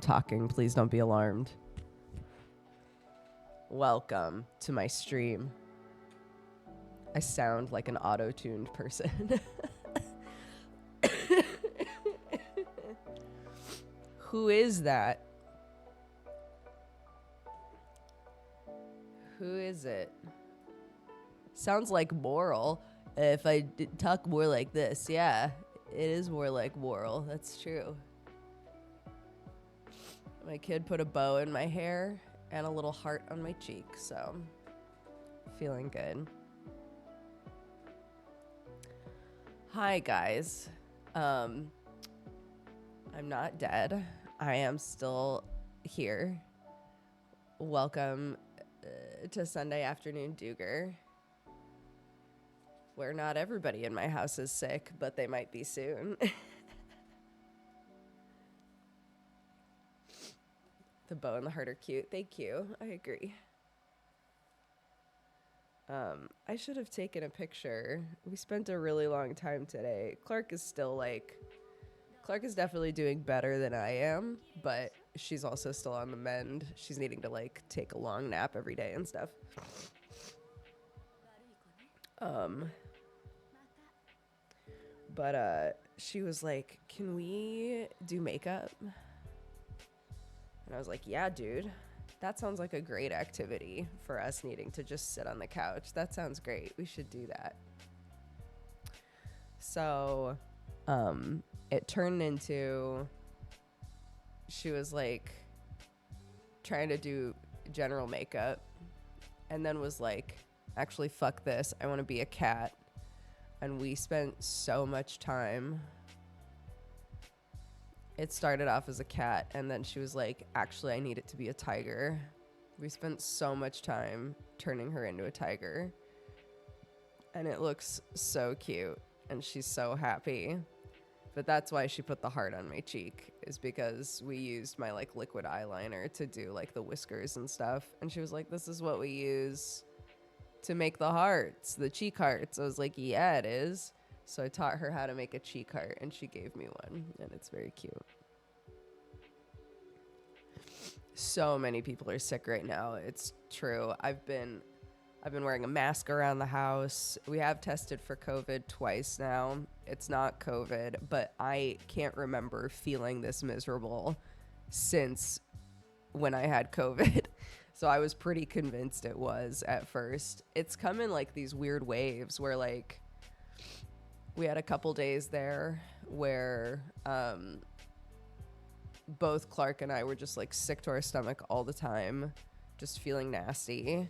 talking. Please don't be alarmed. Welcome to my stream. I sound like an auto-tuned person. Who is that? Who is it? Sounds like Moral. If I talk more like this, yeah, it is more like Moral. That's true. My kid put a bow in my hair and a little heart on my cheek, so feeling good. Hi, guys. I'm not dead. I am still here. Welcome to Sunday Afternoon Duger, where not everybody in my house is sick, but they might be soon. The bow and the heart are cute. Thank you. I agree. I should have taken a picture. We spent a really long time today. Clark is definitely doing better than I am, but she's also still on the mend. She's needing to take a long nap every day and stuff. But she was like, "Can we do makeup?" And I was like, "Yeah, dude. That sounds like a great activity for us needing to just sit on the couch. That sounds great. We should do that." So, it turned into, she was like trying to do general makeup and then was like, "Actually, fuck this. I want to be a cat." And we spent so much time. It started off as a cat, and then she was like, "Actually, I need it to be a tiger." We spent so much time turning her into a tiger, and it looks so cute, and she's so happy. But that's why she put the heart on my cheek, is because we used my liquid eyeliner to do the whiskers and stuff, and she was like, "This is what we use to make the hearts, the cheek hearts." I was like, "Yeah, it is." So I taught her how to make a cheek heart, and she gave me one, and it's very cute. So many people are sick right now. It's true. I've been wearing a mask around the house. We have tested for COVID twice now. It's not COVID, but I can't remember feeling this miserable since when I had COVID. So I was pretty convinced it was at first. It's come in these weird waves where we had a couple days there where both Clark and I were just sick to our stomach all the time, just feeling nasty.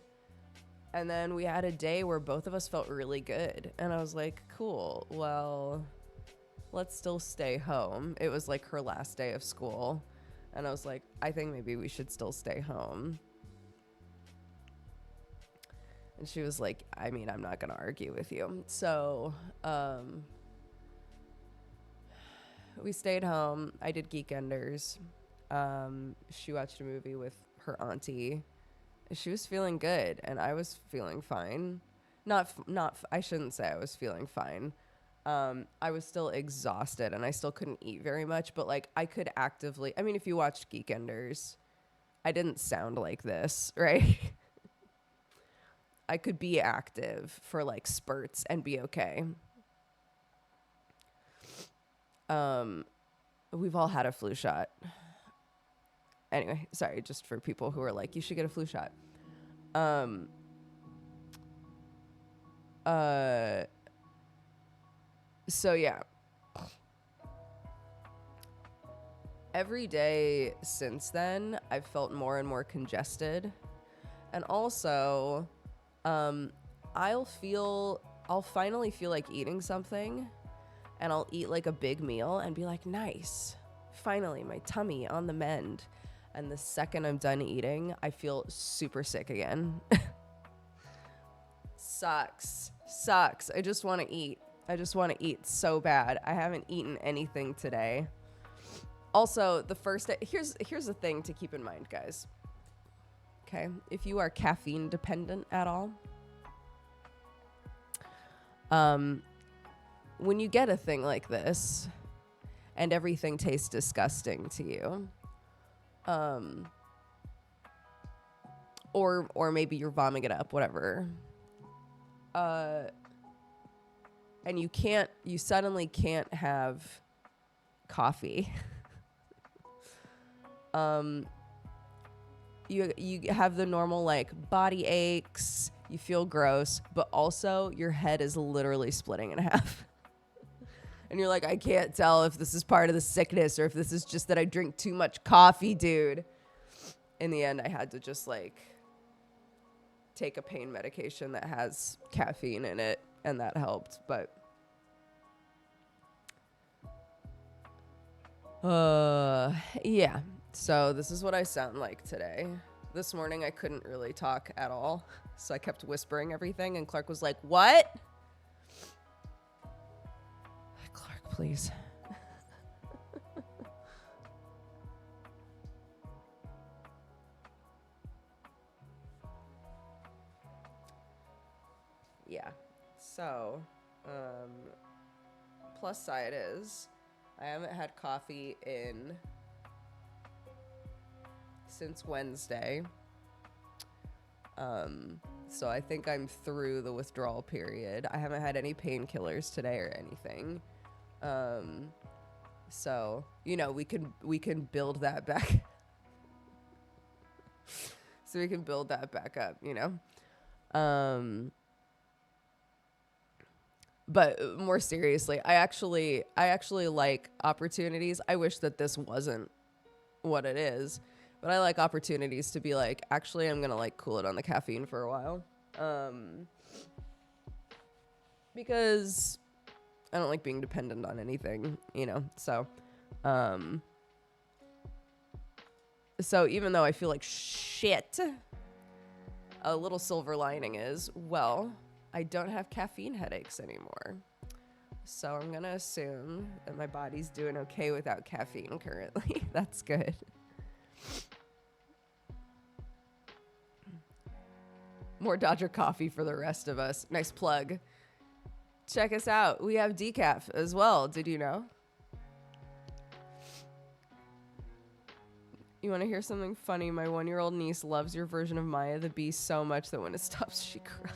And then we had a day where both of us felt really good. And I was like, cool, well, let's still stay home. It was her last day of school. And I was like, I think maybe we should still stay home. And she was like, I mean, I'm not going to argue with you. So we stayed home. I did Geekenders. She watched a movie with her auntie. She was feeling good, and I was feeling fine. I shouldn't say I was feeling fine. I was still exhausted, and I still couldn't eat very much, but I could actively, I mean, if you watched Geekenders, I didn't sound like this, right? I could be active for spurts and be okay. We've all had a flu shot. Anyway, sorry, just for people who are like, you should get a flu shot. So yeah. Every day since then, I've felt more and more congested. And also, I'll finally feel like eating something, and I'll eat a big meal and be like, nice, finally, my tummy on the mend. And the second I'm done eating, I feel super sick again. Sucks. I just want to eat. So bad. I haven't eaten anything today. Also, the first day, here's the thing to keep in mind, guys. Okay, if you are caffeine dependent at all, when you get a thing like this and everything tastes disgusting to you, Um, or maybe you're vomiting it up, whatever. And you suddenly can't have coffee. You have the normal like body aches, you feel gross, but also your head is literally splitting in half. And you're like, I can't tell if this is part of the sickness or if this is just that I drink too much coffee, dude. In the end, I had to just like take a pain medication that has caffeine in it, and that helped. But yeah. So this is what I sound like today. This morning I couldn't really talk at all, so I kept whispering everything, and Clark was like, "What?" Clark, please. Yeah. So, plus side is I haven't had coffee since Wednesday. So I think I'm through the withdrawal period. I haven't had any painkillers today or anything. So, you know, we can build that back. So we can build that back up, you know? But more seriously, I actually like opportunities. I wish that this wasn't what it is, but I like opportunities to be like, actually, I'm gonna like cool it on the caffeine for a while, because I don't like being dependent on anything, you know. So even though I feel like shit, a little silver lining is, well, I don't have caffeine headaches anymore. So I'm going to assume that my body's doing okay without caffeine currently. That's good. More Dodger coffee for the rest of us. Nice plug. Check us out. We have decaf as well. Did you know? You want to hear something funny? My 1-year-old niece loves your version of Maya the Beast so much that when it stops, she cries.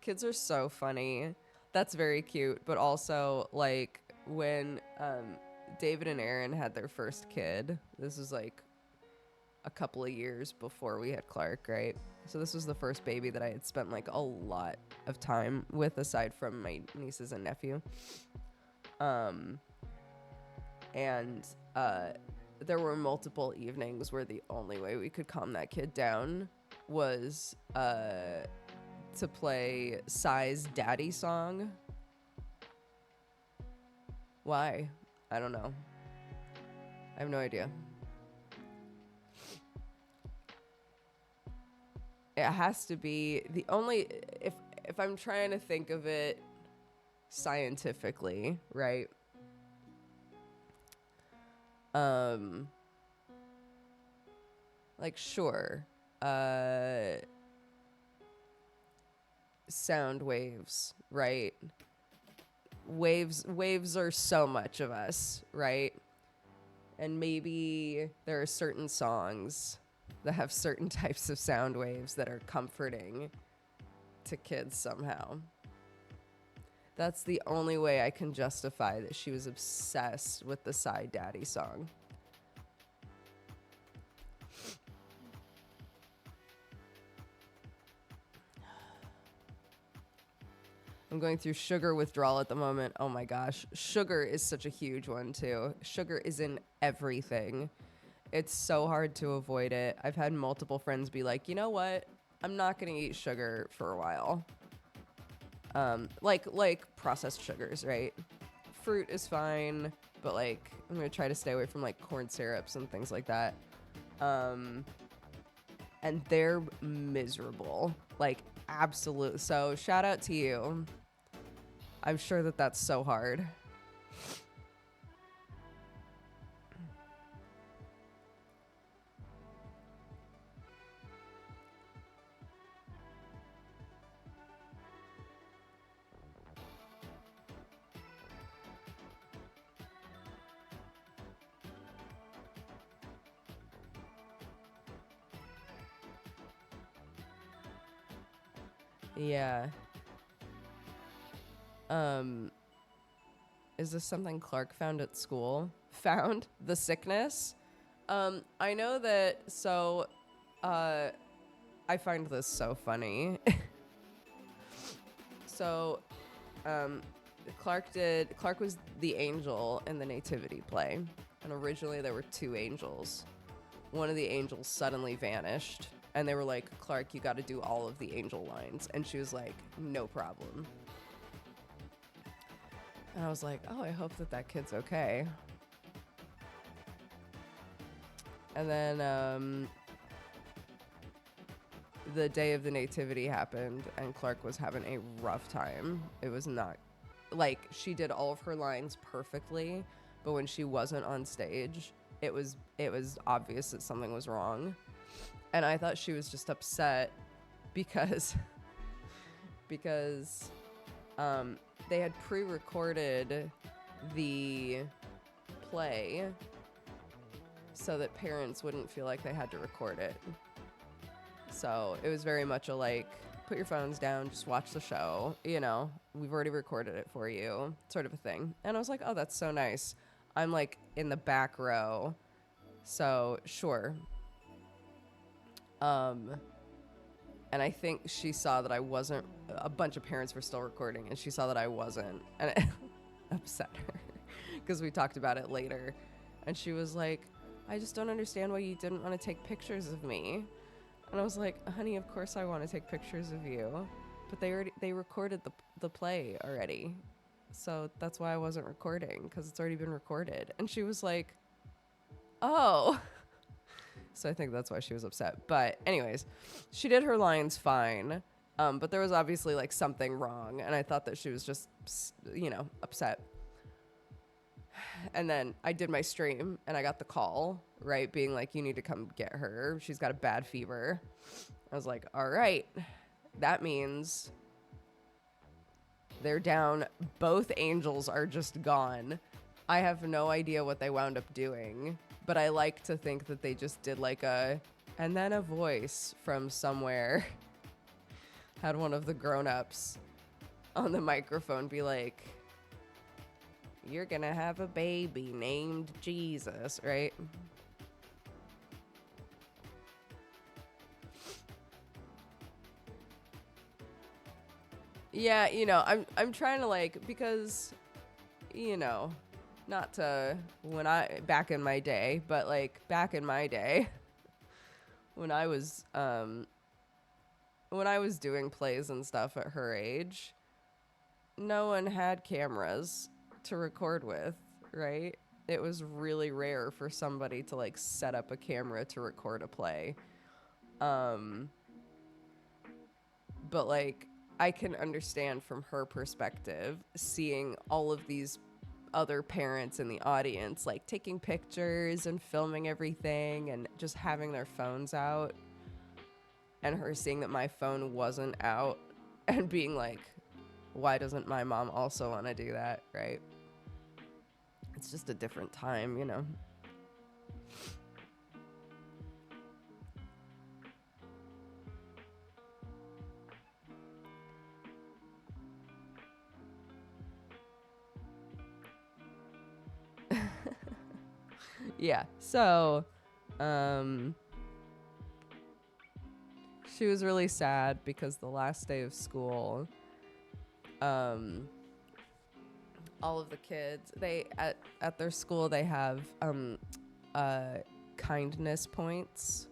Kids are so funny. That's very cute. But also, like, when David and Aaron had their first kid, this was like a couple of years before we had Clark, right? So this was the first baby that I had spent like a lot of time with, aside from my nieces and nephew. And there were multiple evenings where the only way we could calm that kid down was to play S.A.D's Daddy song. Why? I don't know. I have no idea. It has to be the only, if I'm trying to think of it scientifically, right? Like, sure, sound waves, right? Waves are so much of us, right? And maybe there are certain songs that have certain types of sound waves that are comforting to kids somehow. That's the only way I can justify that she was obsessed with the S.A.D Daddy song. I'm going through sugar withdrawal at the moment. Oh my gosh. Sugar is such a huge one too. Sugar is in everything. It's so hard to avoid it. I've had multiple friends be like, you know what? I'm not going to eat sugar for a while. Like processed sugars, right? Fruit is fine, but like I'm going to try to stay away from like corn syrups and things like that. And they're miserable. Like, absolute. So shout out to you. I'm sure that that's so hard. Yeah. Um, is this something Clark found at school? Found the sickness? I know that. So, uh, I find this so funny. So, um, Clark was the angel in the nativity play, and originally there were two angels. One of the angels suddenly vanished, and they were like, Clark, you got to do all of the angel lines. And she was like, no problem. And I was like, oh, I hope that kid's okay. And then the day of the nativity happened, and Clark was having a rough time. It was not like she did all of her lines perfectly, but when she wasn't on stage, it was obvious that something was wrong. And I thought she was just upset because because they had pre-recorded the play so that parents wouldn't feel like they had to record it. So it was very much a like, put your phones down, just watch the show. You know, we've already recorded it for you, sort of a thing. And I was like, oh, that's so nice. I'm like in the back row, so sure. And I think she saw that I wasn't. A bunch of parents were still recording, and she saw that I wasn't, and it upset her because we talked about it later. And she was like, I just don't understand why you didn't want to take pictures of me. And I was like, honey, of course I want to take pictures of you, but they recorded the play already, so that's why I wasn't recording, because it's already been recorded. And she was like, oh. So I think that's why she was upset. But anyways, she did her lines fine, but there was obviously like something wrong, and I thought that she was just, upset. And then I did my stream, and I got the call, right, being like, you need to come get her. She's got a bad fever. I was like, all right, that means they're down. Both angels are just gone. I have no idea what they wound up doing, but I like to think that they just did like and then a voice from somewhere had one of the grown-ups on the microphone be like, you're gonna have a baby named Jesus, right? Yeah, I'm trying to like, because, not to back in my day, but like back in my day when I was doing plays and stuff at her age, no one had cameras to record with, right? It was really rare for somebody to like set up a camera to record a play. But like, I can understand from her perspective seeing all of these other parents in the audience like taking pictures and filming everything and just having their phones out, and her seeing that my phone wasn't out and being like, why doesn't my mom also want to do that, right? It's just a different time, Yeah, so she was really sad because the last day of school, all of the kids, they at their school, they have kindness points,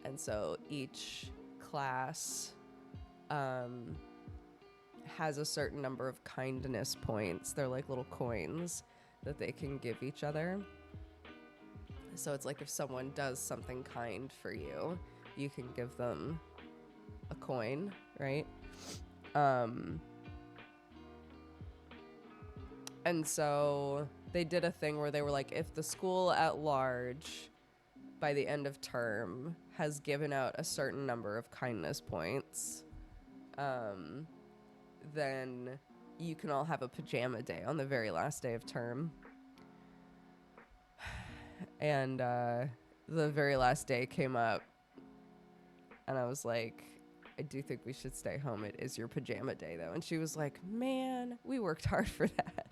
and so each class has a certain number of kindness points. They're like little coins that they can give each other. So it's like if someone does something kind for you, you can give them a coin, right? And so they did a thing where they were like, if the school at large by the end of term has given out a certain number of kindness points, then you can all have a pajama day on the very last day of term. And the very last day came up, and I was like, I do think we should stay home. It is your pajama day, though. And she was like, man, we worked hard for that.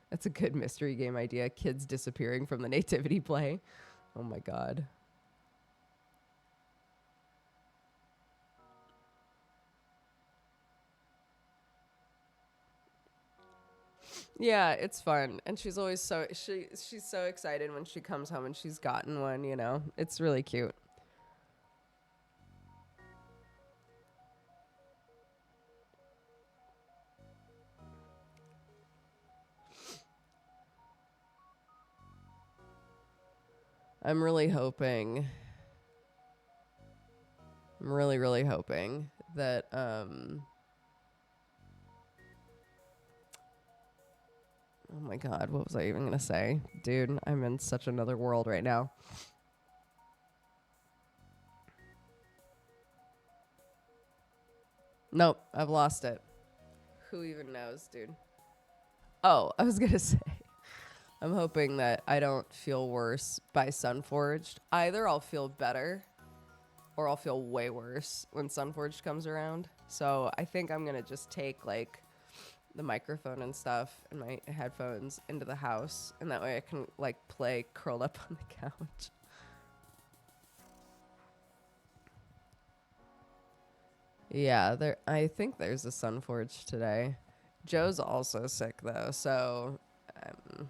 That's a good mystery game idea. Kids disappearing from the nativity play. Oh my God. Yeah, it's fun. And she's always she's so excited when she comes home and she's gotten one, you know. It's really cute. I'm really hoping I'm really, really hoping that oh my God, what was I even gonna say? Dude, I'm in such another world right now. Nope, I've lost it. Who even knows, dude? Oh, I was gonna say, I'm hoping that I don't feel worse by Sunforged. Either I'll feel better or I'll feel way worse when Sunforged comes around. So I think I'm gonna just take like the microphone and stuff and my headphones into the house, and that way I can like play curled up on the couch. Yeah, there. I think there's a Sunforged today. Joe's also sick though, so um,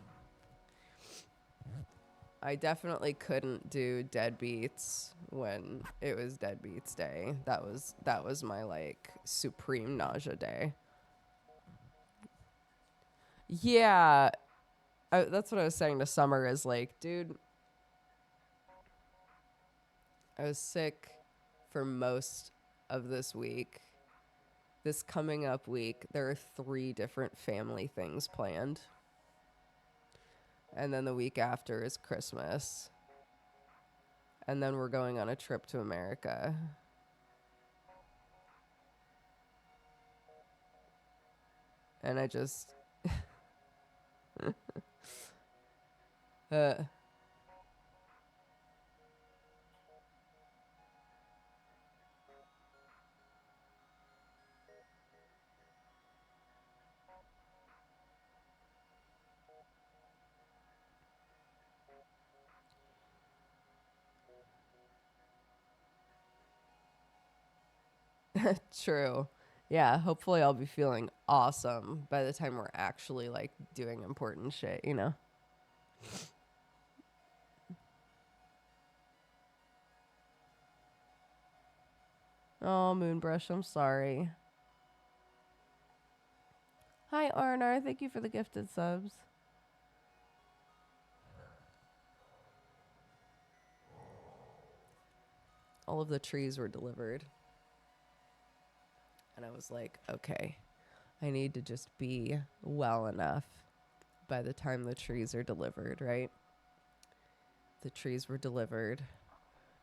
I definitely couldn't do Deadbeats when it was Deadbeats Day. That was my like supreme nausea day. Yeah, that's what I was saying to Summer is like, dude, I was sick for most of this week. This coming up week, there are 3 different family things planned. And then the week after is Christmas. And then we're going on a trip to America. And I just uh, true. Yeah, hopefully I'll be feeling awesome by the time we're actually like doing important shit, you know? Oh, Moonbrush, I'm sorry. Hi, Arnar. Thank you for the gifted subs. All of the trees were delivered. And I was like, okay, I need to just be well enough by the time the trees are delivered, right? The trees were delivered.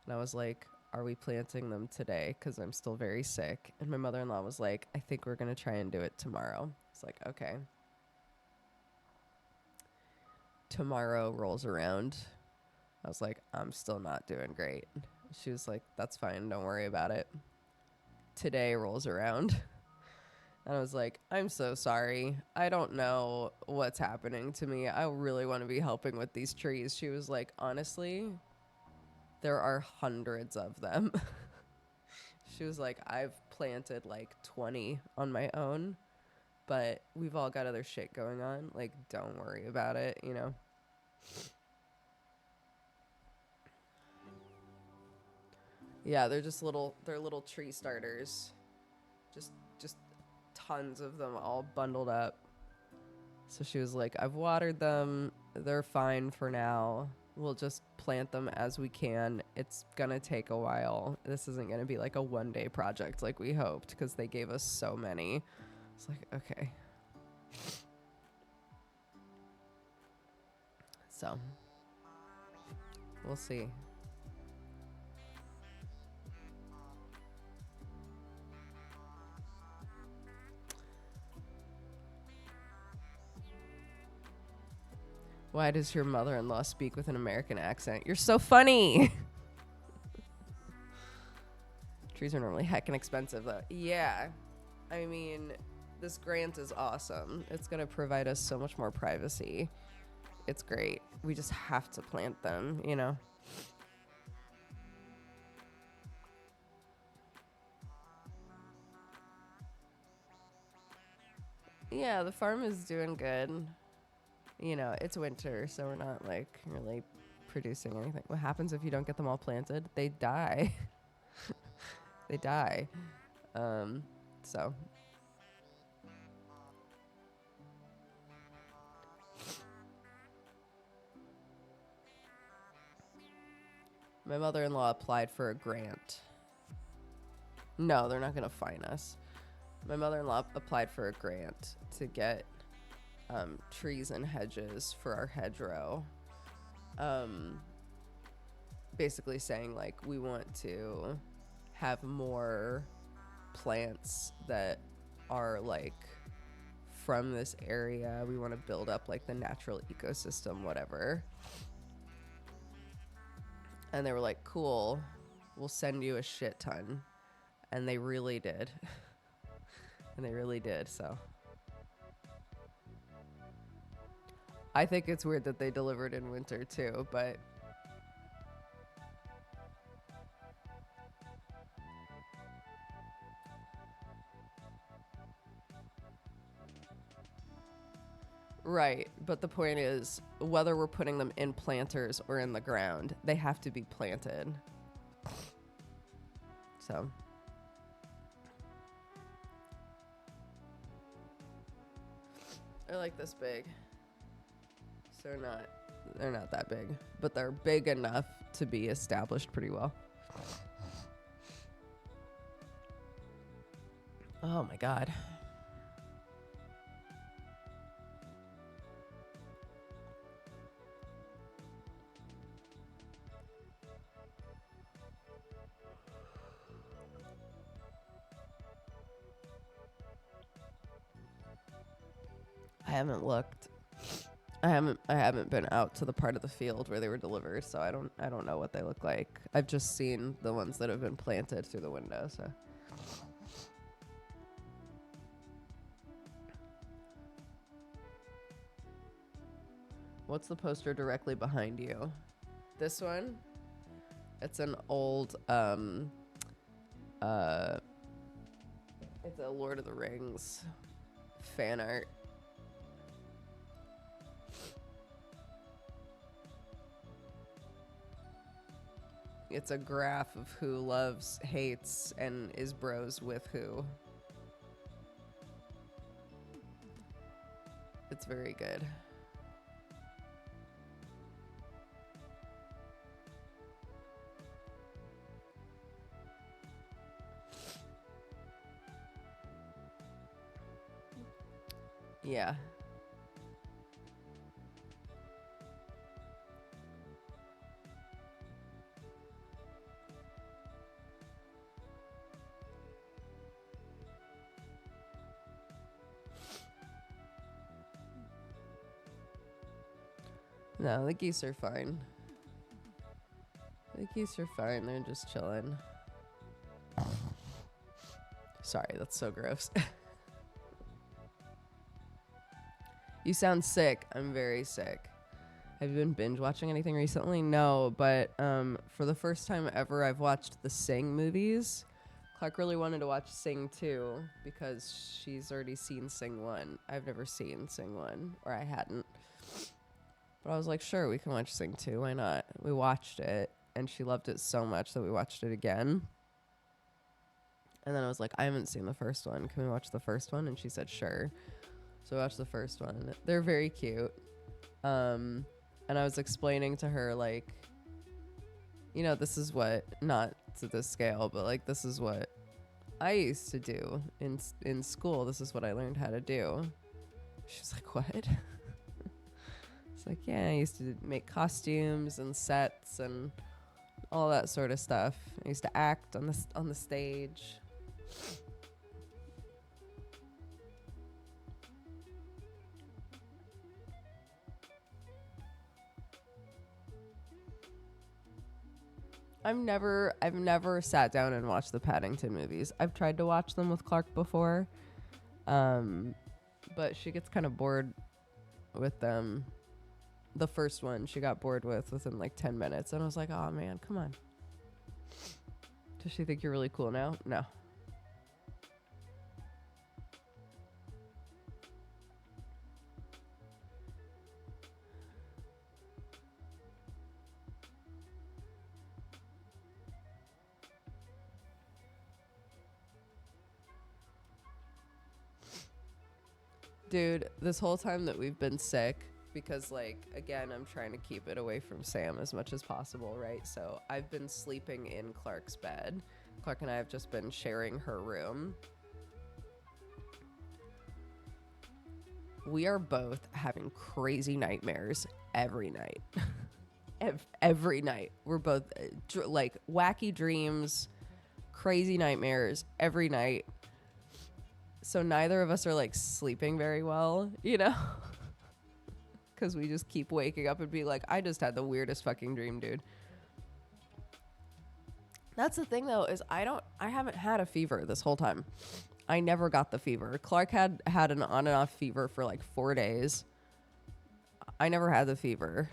And I was like, are we planting them today? Because I'm still very sick. And my mother-in-law was like, I think we're going to try and do it tomorrow. It's like, okay. Tomorrow rolls around. I was like, I'm still not doing great. She was like, that's fine. Don't worry about it. Today rolls around. And I was like, I'm so sorry. I don't know what's happening to me. I really want to be helping with these trees. She was like, honestly, there are hundreds of them. She was like, I've planted like 20 on my own, but we've all got other shit going on. Like, don't worry about it, you know? Yeah, they're little tree starters. Just tons of them all bundled up. So she was like, I've watered them. They're fine for now. We'll just plant them as we can. It's going to take a while. This isn't going to be like a 1-day project like we hoped because they gave us so many. It's like, okay. So, we'll see. Why does your mother-in-law speak with an American accent? You're so funny. Trees are normally heckin' expensive, though. Yeah. I mean, this grant is awesome. It's going to provide us so much more privacy. It's great. We just have to plant them, you know? Yeah, the farm is doing good. You know, it's winter, so we're not, like, really producing anything. What happens if you don't get them all planted? They die. They die. So my mother-in-law applied for a grant. No, they're not going to fine us. My mother-in-law applied for a grant to get trees and hedges for our hedgerow. Basically saying, like, we want to have more plants that are, like, from this area. We want to build up, like, the natural ecosystem, whatever. And they were like, cool, we'll send you a shit ton. And they really did. And they really did, so. I think it's weird that they delivered in winter, too, but... Right, but the point is, whether we're putting them in planters or in the ground, they have to be planted. So... They're like this big. So they're not that big, but they're big enough to be established pretty well. Oh my God. I haven't looked. I haven't been out to the part of the field where they were delivered, so I don't know what they look like. I've just seen the ones that have been planted through the window, so. What's the poster directly behind you? This one? It's an old it's a Lord of the Rings fan art. It's a graph of who loves, hates, and is bros with who. It's very good. Yeah. No, the geese are fine. The geese are fine. They're just chilling. Sorry, that's so gross. You sound sick. I'm very sick. Have you been binge watching anything recently? No, but for the first time ever, I've watched the Sing movies. Clark really wanted to watch Sing 2 because she's already seen Sing 1. I've never seen Sing 1, or I hadn't. But I was like, sure, we can watch Sing 2. Why not? We watched it, and she loved it so much that we watched it again. And then I was like, I haven't seen the first one. Can we watch the first one? And she said, sure. So we watched the first one. They're very cute. And I was explaining to her, like, you know, this is what, not to this scale, but, like, this is what I used to do in school. This is what I learned how to do. She's like, what? It's like, yeah, I used to make costumes and sets and all that sort of stuff. I used to act on the stage. I've never sat down and watched the Paddington movies. I've tried to watch them with Clark before, but she gets kind of bored with them. The first one she got bored with within like 10 minutes, and I was like, oh man, come on. Does she think you're really cool now? No. Dude, this whole time that we've been sick, because like again I'm trying to keep it away from Sam as much as possible, right? So I've been sleeping in Clark's bed. Clark and I have just been sharing her room. We are both having crazy nightmares every night. Every night we're both like wacky dreams, crazy nightmares every night. So neither of us are like sleeping very well, you know? Because we just keep waking up and be like, I just had the weirdest fucking dream, dude. That's the thing though, is I haven't had a fever this whole time. I never got the fever. Clark had an on and off fever for like 4 days. I never had the fever.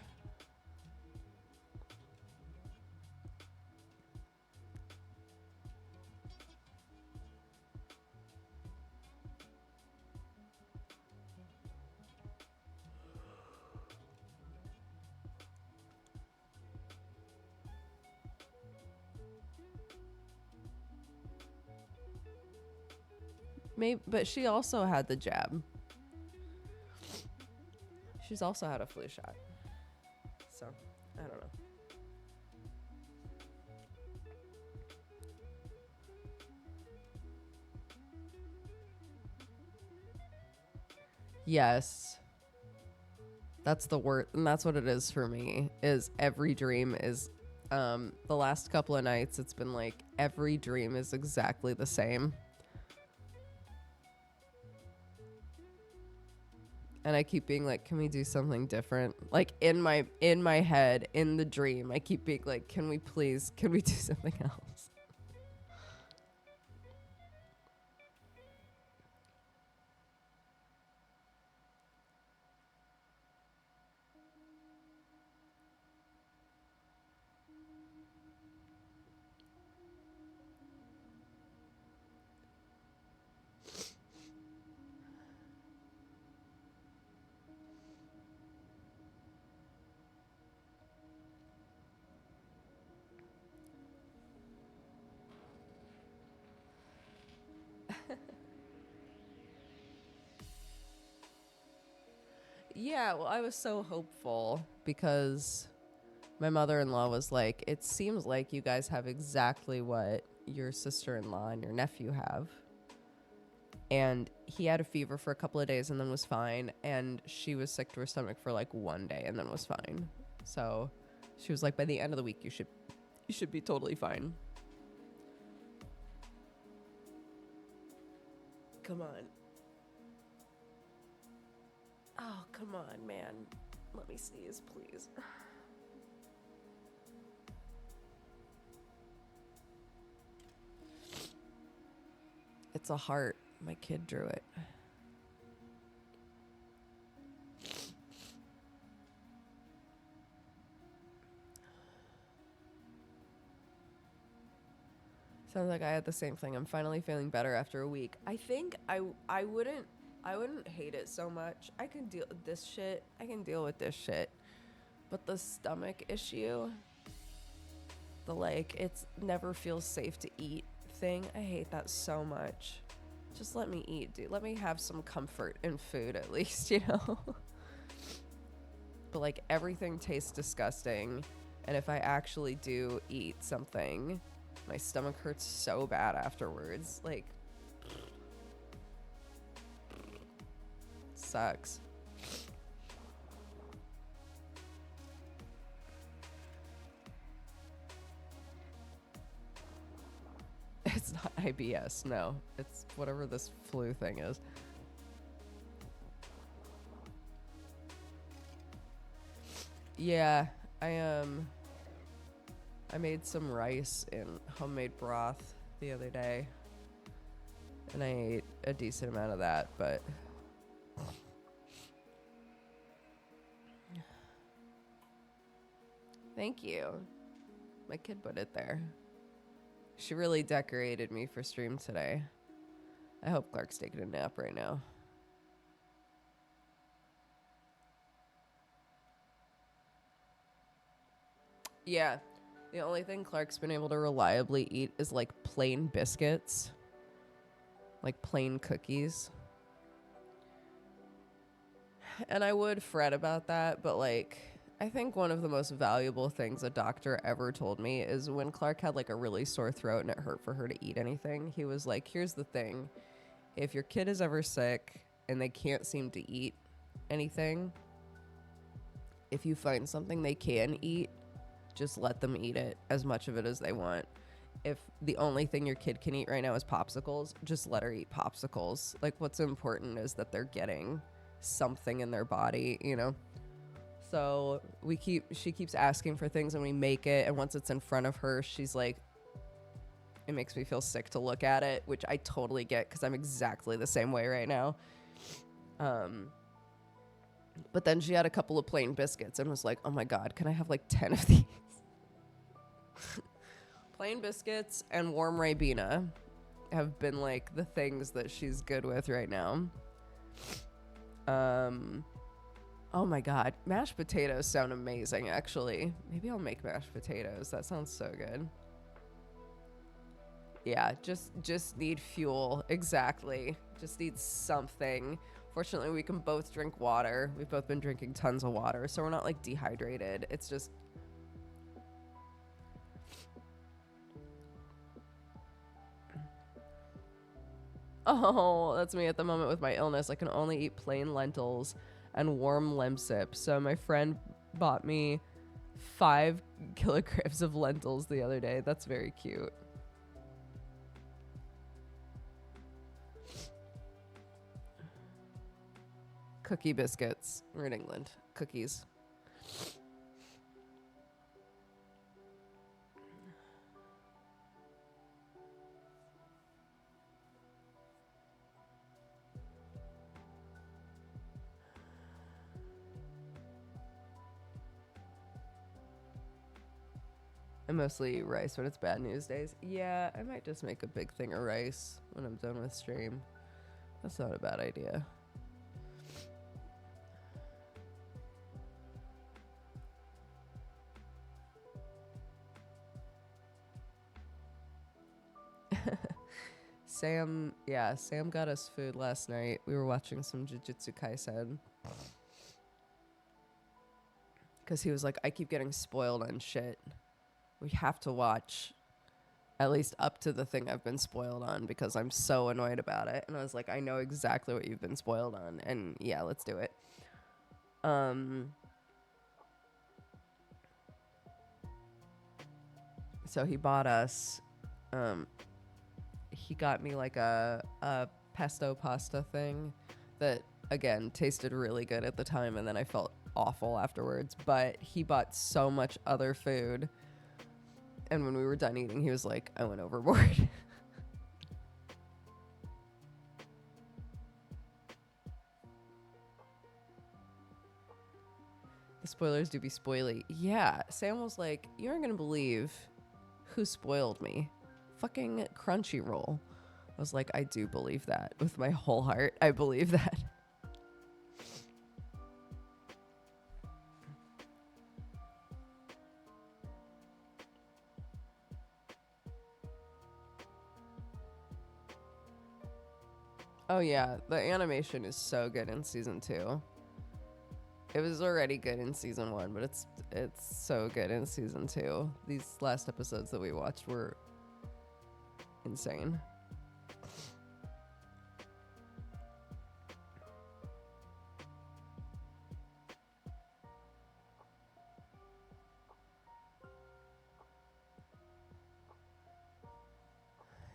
Maybe, but she also had the jab. She's also had a flu shot. So, I don't know. Yes. That's the word, and that's what it is for me, is every dream is, the last couple of nights, it's been like, every dream is exactly the same. And I keep being like, can we do something different? Like in my head, in the dream, I keep being like, can we do something else? Yeah, well, I was so hopeful because my mother-in-law was like, it seems like you guys have exactly what your sister-in-law and your nephew have. And he had a fever for a couple of days and then was fine. And she was sick to her stomach for like 1 day and then was fine. So she was like, by the end of the week, you should be totally fine. Come on. Oh, come on, man. Let me sneeze, please. It's a heart. My kid drew it. Sounds like I had the same thing. I'm finally feeling better after a week. I think I wouldn't hate it so much. I can deal with this shit. But the stomach issue, the like, it's never feels safe to eat thing, I hate that so much. Just let me eat, dude. Let me have some comfort in food at least, you know? But like everything tastes disgusting. And if I actually do eat something, my stomach hurts so bad afterwards. Like, sucks. It's not IBS, no. It's whatever this flu thing is. Yeah, I I made some rice and homemade broth the other day, and I ate a decent amount of that, but thank you. My kid put it there. She really decorated me for stream today. I hope Clark's taking a nap right now. Yeah. The only thing Clark's been able to reliably eat is like plain biscuits. Like plain cookies. And I would fret about that, but like, I think one of the most valuable things a doctor ever told me is when Clark had like a really sore throat and it hurt for her to eat anything, he was like, here's the thing. If your kid is ever sick and they can't seem to eat anything, if you find something they can eat, just let them eat it, as much of it as they want. If the only thing your kid can eat right now is popsicles, just let her eat popsicles. Like, what's important is that they're getting something in their body, you know? So she keeps asking for things and we make it, and once it's in front of her, she's like, it makes me feel sick to look at it, which I totally get because I'm exactly the same way right now. But then she had a couple of plain biscuits and was like, oh my God, can I have like 10 of these? Plain biscuits and warm Ribena have been like the things that she's good with right now. Oh my God, mashed potatoes sound amazing, actually. Maybe I'll make mashed potatoes. That sounds so good. Yeah, just need fuel. Exactly. Just need something. Fortunately, we can both drink water. We've both been drinking tons of water, so we're not like dehydrated. It's just... Oh, that's me at the moment with my illness. I can only eat plain lentils and warm lemsip. So my friend bought me 5 kilograms of lentils the other day. That's very cute. Cookie biscuits. We're in England. Cookies. I mostly eat rice when it's bad news days. Yeah, I might just make a big thing of rice when I'm done with stream. That's not a bad idea. Sam got us food last night. We were watching some Jujutsu Kaisen. Because he was like, I keep getting spoiled on shit. We have to watch at least up to the thing I've been spoiled on because I'm so annoyed about it. And I was like, I know exactly what you've been spoiled on. And yeah, let's do it. So he bought us, he got me like a pesto pasta thing that, again, tasted really good at the time. And then I felt awful afterwards. But he bought so much other food. And when we were done eating, he was like, I went overboard. The spoilers do be spoily. Yeah, Sam was like, you aren't going to believe who spoiled me. Fucking Crunchyroll. I was like, I do believe that. With my whole heart, I believe that. Oh yeah, the animation is so good in season 2. It was already good in season 1, but it's so good in season 2. These last episodes that we watched were insane.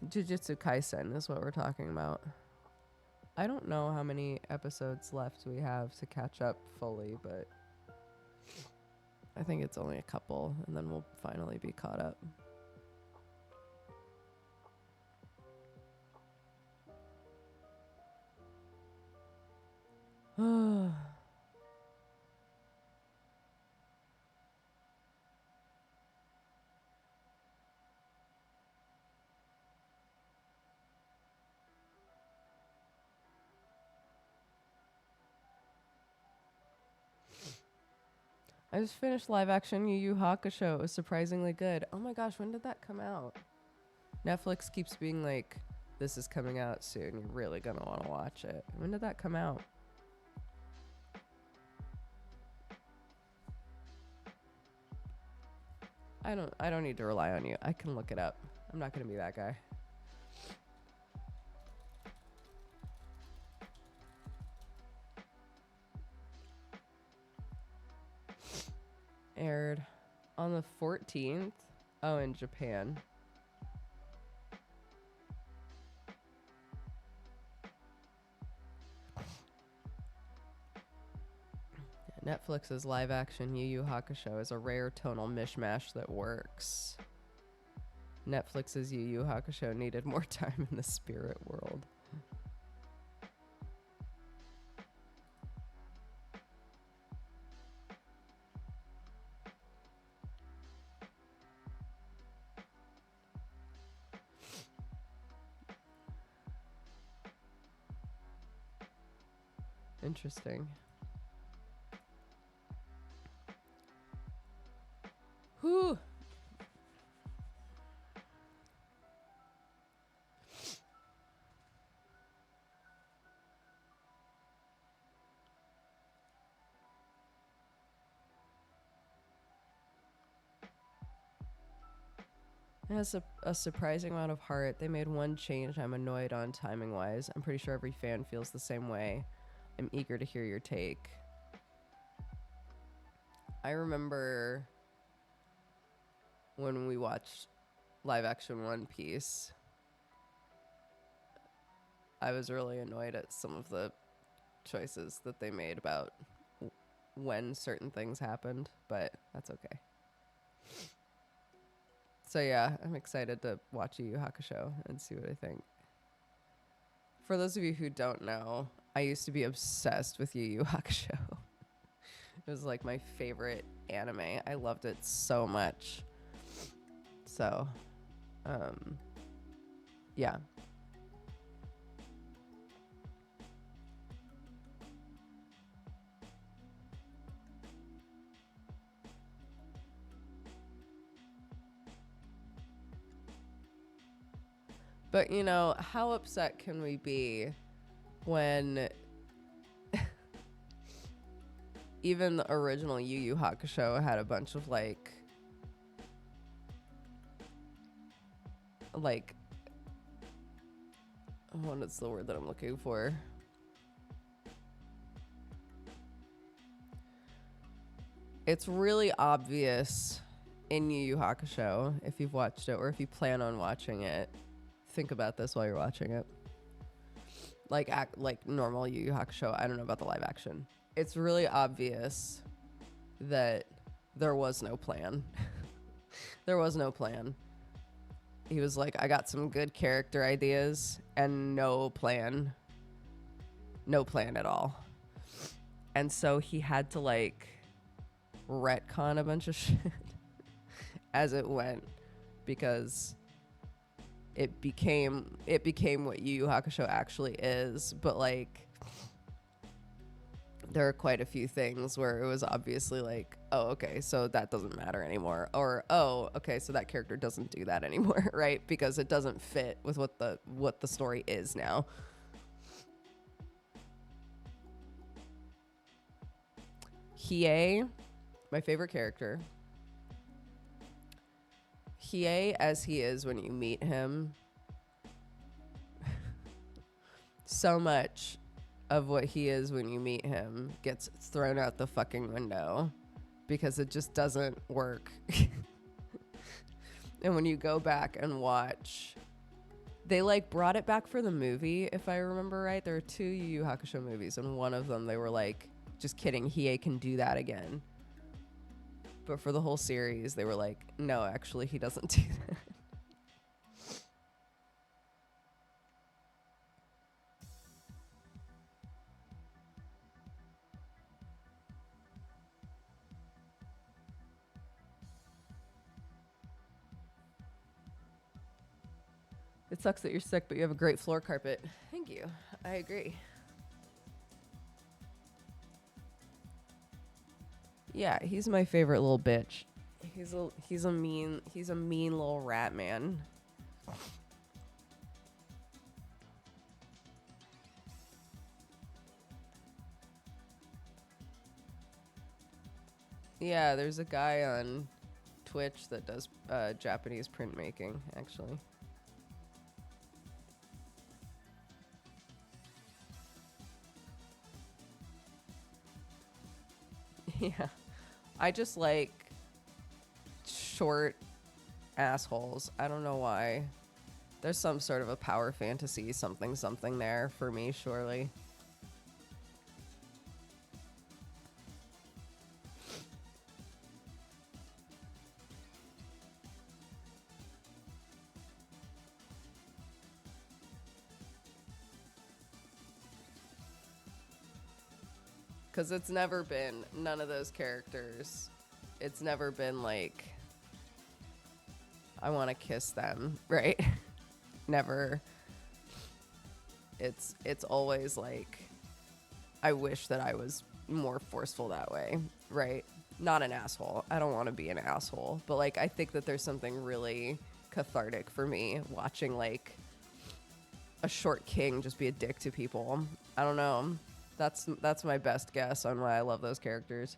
Jujutsu Kaisen is what we're talking about. I don't know how many episodes left we have to catch up fully, but I think it's only a couple, and then we'll finally be caught up. I just finished live action Yu Yu Hakusho. It was surprisingly good. Oh my gosh, when did that come out? Netflix keeps being like, this is coming out soon. You're really gonna want to watch it. When did that come out? I don't need to rely on you. I can look it up. I'm not gonna be that guy. Aired on the 14th. Oh, in Japan. Netflix's live action Yu Yu Hakusho is a rare tonal mishmash that works. Netflix's Yu Yu Hakusho needed more time in the spirit world. Interesting. Whew. It has a surprising amount of heart. They made one change I'm annoyed on timing wise. I'm pretty sure every fan feels the same way. I'm eager to hear your take. I remember when we watched live action One Piece, I was really annoyed at some of the choices that they made about when certain things happened, but that's okay. So yeah, I'm excited to watch Yu Yu Hakusho and see what I think. For those of you who don't know, I used to be obsessed with Yu Yu Hakusho. It was like my favorite anime. I loved it so much. So, yeah. But, you know, how upset can we be when even the original Yu Yu Hakusho had a bunch of like what is the word that I'm looking for? It's really obvious in Yu Yu Hakusho, if you've watched it or if you plan on watching it. Think about this while you're watching it. Like normal Yu Yu Hakusho. I don't know about the live action. It's really obvious that there was no plan. There was no plan. He was like, I got some good character ideas and no plan. No plan at all. And so he had to like retcon a bunch of shit as it went, because it became what Yu Yu Hakusho actually is. But like, there are quite a few things where it was obviously like, oh, okay, so that doesn't matter anymore, or oh, okay, so that character doesn't do that anymore, right? Because it doesn't fit with what the story is now. Hiei, my favorite character. Hiei, as he is when you meet him, so much of what he is when you meet him gets thrown out the fucking window because it just doesn't work. And when you go back and watch, they like brought it back for the movie, if I remember right. There are 2 Yu Yu Hakusho movies, and one of them they were like, just kidding, Hiei can do that again. But for the whole series, they were like, no, actually, he doesn't do that. It sucks that you're sick, but you have a great floor carpet. Thank you. I agree. Yeah, he's my favorite little bitch. He's a mean little rat man. Yeah, there's a guy on Twitch that does Japanese printmaking, actually. Yeah. I just like short assholes. I don't know why. There's some sort of a power fantasy something there for me, surely. Because it's never been none of those characters. It's never been like, I want to kiss them, right? Never. It's always like, I wish that I was more forceful that way, right? Not an asshole. I don't want to be an asshole. But like, I think that there's something really cathartic for me watching like a short king just be a dick to people. I don't know. That's my best guess on why I love those characters.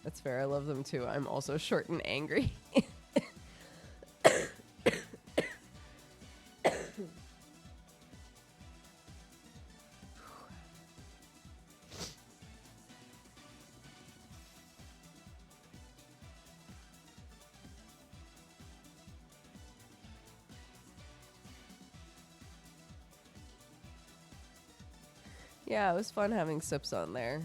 That's fair. I love them too. I'm also short and angry. Yeah, it was fun having Sips on there.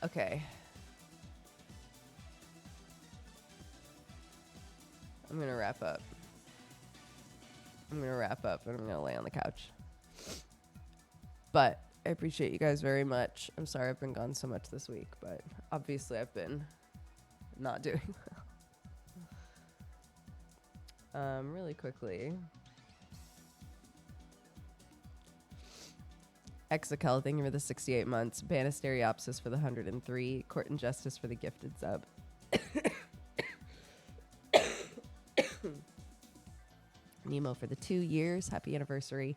Okay. I'm gonna wrap up. I'm gonna wrap up and I'm gonna lay on the couch. But I appreciate you guys very much. I'm sorry I've been gone so much this week, but obviously I've been not doing well. Really quickly. Exakel, thank you for the 68 months. Banisteriopsis for the 103. Court and Justice for the gifted sub. Nemo for the 2 years. Happy anniversary.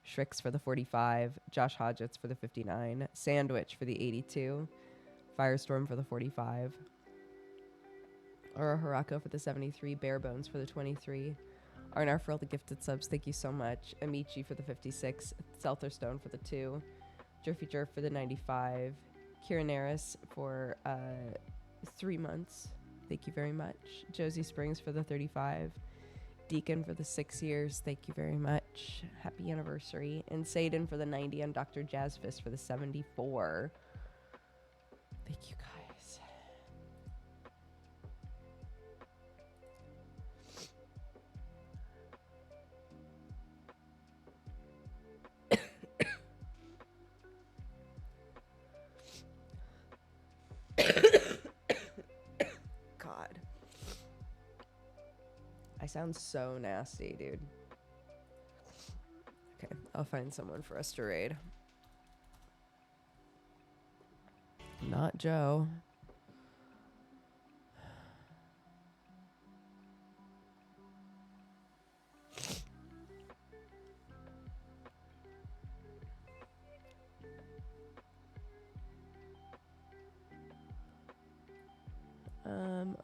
Shrix for the 45. Josh Hodgetts for the 59. Sandwich for the 82. Firestorm for the 45. Aura Harako for the 73. Barebones for the 23. Arnar for all the gifted subs, thank you so much. Amici for the 56. Seltherstone for the 2. Jerfy Jerf for the 95. Kiranaris for 3 months. Thank you very much. Josie Springs for the 35. Deacon for the 6 years. Thank you very much. Happy anniversary. And Saden for the 90. And Dr. Jazzfist for the 74. Thank you guys. God. I sound so nasty, dude. Okay, I'll find someone for us to raid. Not Joe.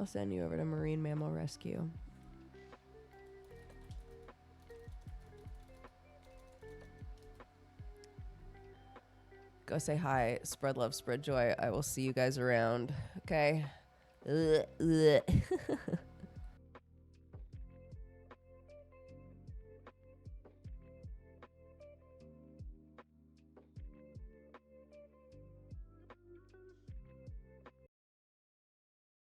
I'll send you over to Marine Mammal Rescue. Go say hi. Spread love, spread joy. I will see you guys around. Okay?